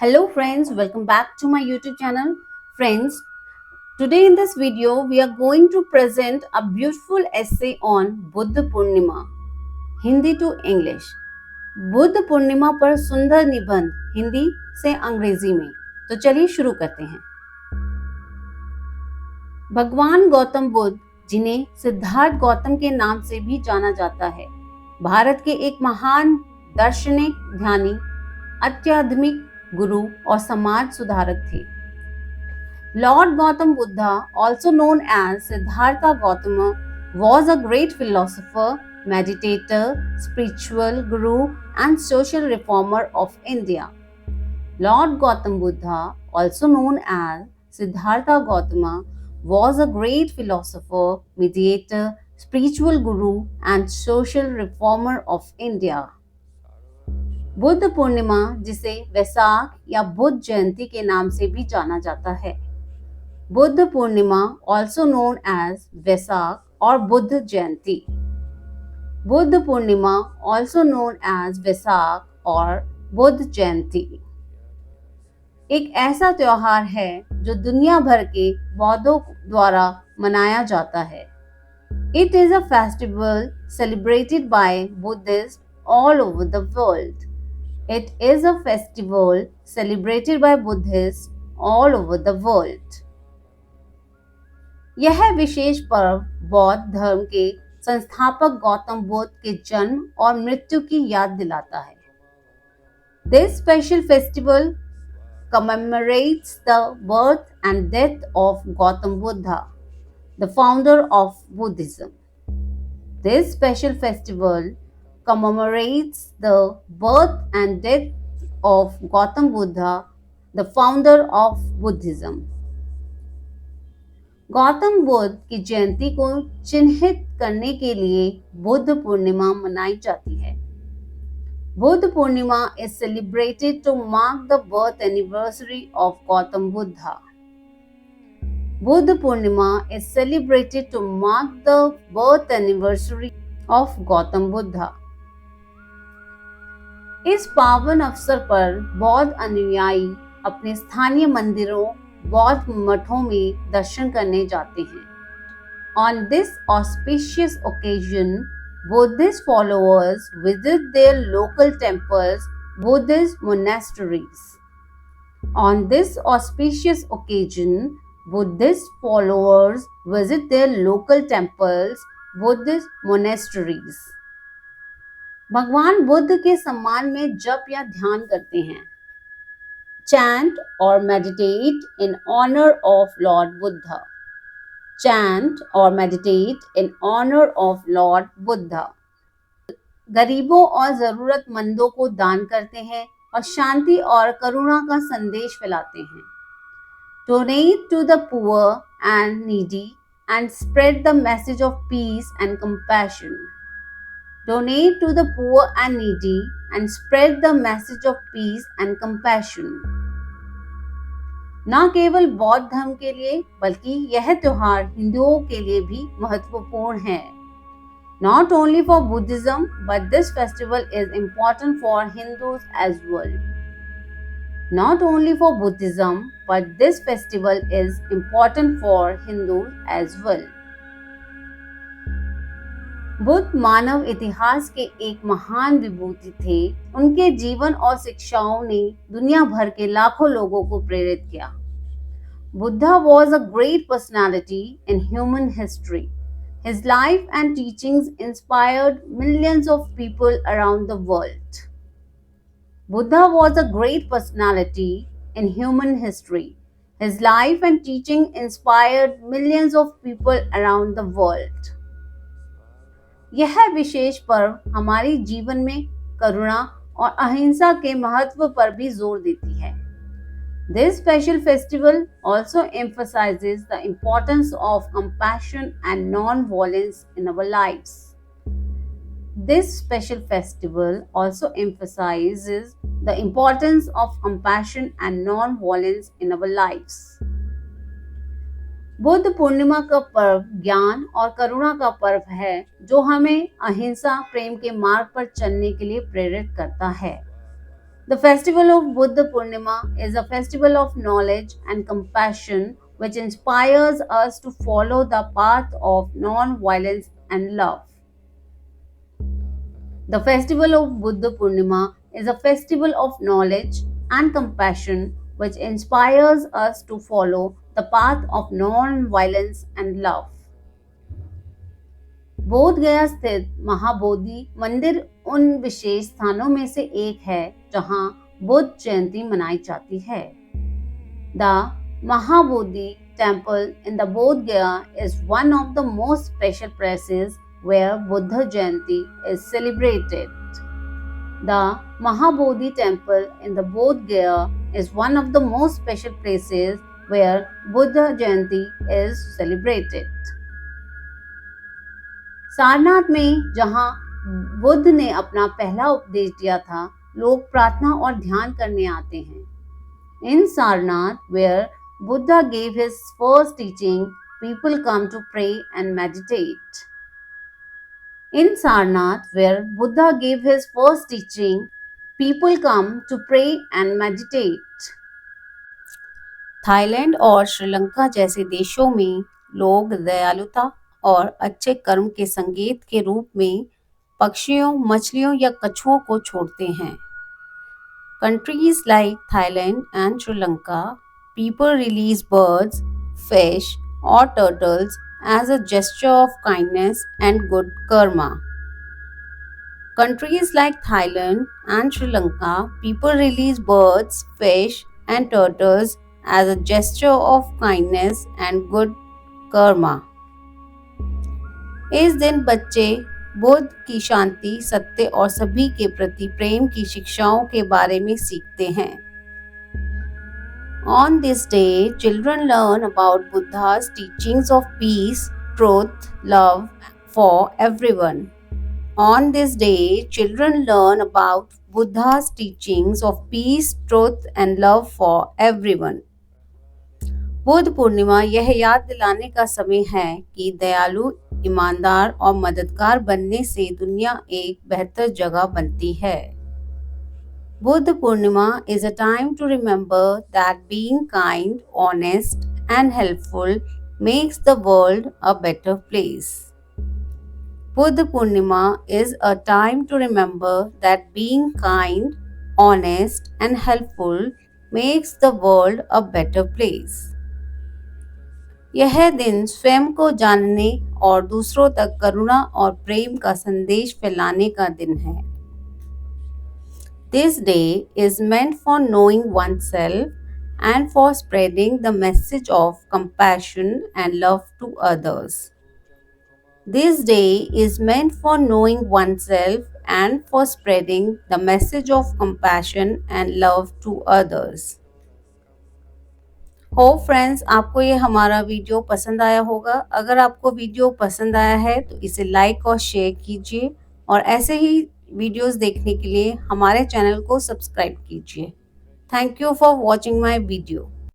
Hello friends, welcome back to my YouTube channel. Friends, today in this video we are going to present a beautiful essay on Buddha Purnima, Hindi to English. Buddha Purnima पर सुंदर निबंध हिंदी से अंग्रेजी में। तो चलिए शुरू करते हैं। भगवान गौतम बुद्ध, जिन्हें सिद्धार्थ गौतम के नाम से भी जाना जाता है, भारत के एक महान दार्शनिक, ध्यानी, आध्यात्मिक गुरु और समाज सुधारक थे। Lord Gautam Buddha, also known as Siddhartha Gautama, was a great philosopher, meditator, spiritual guru and social reformer of India. Lord Gautam Buddha, also known as Siddhartha Gautama, was a great philosopher, mediator, spiritual guru and social reformer of India. Buddha Purnima, जिसे वैसाख या बुद्ध जयंती के नाम से भी जाना जाता है, Buddha Purnima also known as Vaisakh और Buddha Jayanti, Buddha Purnima also known as Vaisakh और बुद्ध जयंती एक ऐसा त्योहार है जो दुनिया भर के बौद्धों द्वारा मनाया जाता है। It is a festival celebrated by Buddhist all over the world. It is a festival celebrated by Buddhists all over the world. यह विशेष पर्व बौद्ध धर्म के संस्थापक गौतम बुद्ध के जन्म और मृत्यु की याद दिलाता है। This special festival commemorates the birth and death of Gautam Buddha, the founder of Buddhism. This special festival commemorates the birth and death of Gautam Buddha, the founder of Buddhism. Gautam Buddha की जयंती को चिन्हित करने के लिए बुद्ध पूर्णिमा मनाई जाती है। Buddha Purnima is celebrated to mark the birth anniversary of Gautam Buddha. Buddha Purnima is celebrated to mark the birth anniversary of Gautam Buddha. इस पावन अवसर पर बौद्ध अनुयायी अपने स्थानीय मंदिरों, बौद्ध मठों में दर्शन करने जाते हैं। On this auspicious occasion, Buddhist followers visit their local temples, Buddhist monasteries. On this auspicious occasion, Buddhist followers visit their local temples, Buddhist monasteries. भगवान बुद्ध के सम्मान में जप या ध्यान करते हैं। Chant or meditate in honor of Lord Buddha. Chant or meditate in honor of Lord Buddha. गरीबों और जरूरतमंदों को दान करते हैं और शांति और करुणा का संदेश फैलाते हैं। Donate to the poor and needy and spread the message of peace and compassion. Donate to the poor and needy and spread the message of peace and compassion. न केवल बौद्ध धर्म के लिए बल्कि यह त्योहार हिंदुओं के लिए भी महत्वपूर्ण है। Not only for Buddhism, but this festival is important for Hindus as well. Not only for Buddhism, but this festival is important for Hindus as well. Buddha मानव इतिहास के एक महान विभूति थे। उनके जीवन और शिक्षाओं ने दुनिया भर के लाखों लोगों को प्रेरित किया। Buddha was a great personality in human history. His life and teachings inspired millions of people around the world. Buddha was a great personality in human history. His life and teaching inspired millions of people around the world. यह विशेष पर्व हमारे जीवन में करुणा और अहिंसा के महत्व पर भी जोर देती है। This special festival also emphasizes the importance of compassion and non-violence in our lives. This special festival also emphasizes the importance of compassion and non-violence in our lives. Buddha Purnima का पर्व ज्ञान और करुणा का पर्व है जो हमें अहिंसा, प्रेम के मार्ग पर चलने के लिए प्रेरित करता है। The festival of Buddha Purnima is a festival of knowledge and compassion which inspires us to follow the path of non-violence and love. The festival of Buddha Purnima is a festival of knowledge and compassion which inspires us to follow the path of non-violence and love. बोध गया स्थित महाबोधि मंदिर उन विशेष स्थानों में से एक है जहां बुद्ध जयंती मनाई जाती है। The Mahabodhi temple in the बोध गया is one of the most special places where Buddha Jayanti is celebrated. The Mahabodhi temple in the Bodh Gaya is one of the most special places where Buddha Jayanti is celebrated. Sarnath में जहां बुद्ध ने अपना पहला उपदेश दिया था, लोग प्रार्थना और ध्यान करने आते हैं। In Sarnath, where Buddha gave his first teaching, people come to pray and meditate. In Sarnath, where Buddha gave his first teaching, people come to pray and meditate. Thailand और श्रीलंका जैसे देशों में लोग दयालुता और अच्छे कर्म के संकेत के रूप में पक्षियों, मछलियों या कछुओं को छोड़ते हैं। Countries like Thailand and Sri Lanka, people release birds, fish, or turtles as a gesture of kindness and good karma. Countries like Thailand and Sri Lanka, people release birds, fish, and turtles as a gesture of kindness and good karma. इस दिन बच्चे बुद्ध की शांति, सत्य और सभी के प्रति प्रेम की शिक्षाओं के बारे में सीखते हैं। On this day, children learn about Buddha's teachings of peace, truth, love for everyone. On this day, children learn about Buddha's teachings of peace, truth, and love for everyone. Buddha Purnima यह याद दिलाने का समय है कि दयालु, ईमानदार और मददगार बनने से दुनिया एक बेहतर जगह बनती है। Buddha Purnima is a time to remember that being kind, honest, and helpful makes the world a better place. Buddha Purnima is a time to remember that being kind, honest, and helpful makes the world a better place. यह दिन स्वयं को जानने और दूसरों तक करुणा और प्रेम का संदेश फैलाने का दिन है। This day is meant for knowing oneself and for spreading the message of compassion and love to others. This day is meant for knowing oneself and for spreading the message of compassion and love to others. Hope friends, आपको ये हमारा video पसंद आया होगा। अगर आपको video पसंद आया है तो इसे लाइक और शेयर कीजिए और ऐसे ही वीडियोस देखने के लिए हमारे चैनल को सब्सक्राइब कीजिए। Thank you for watching my video.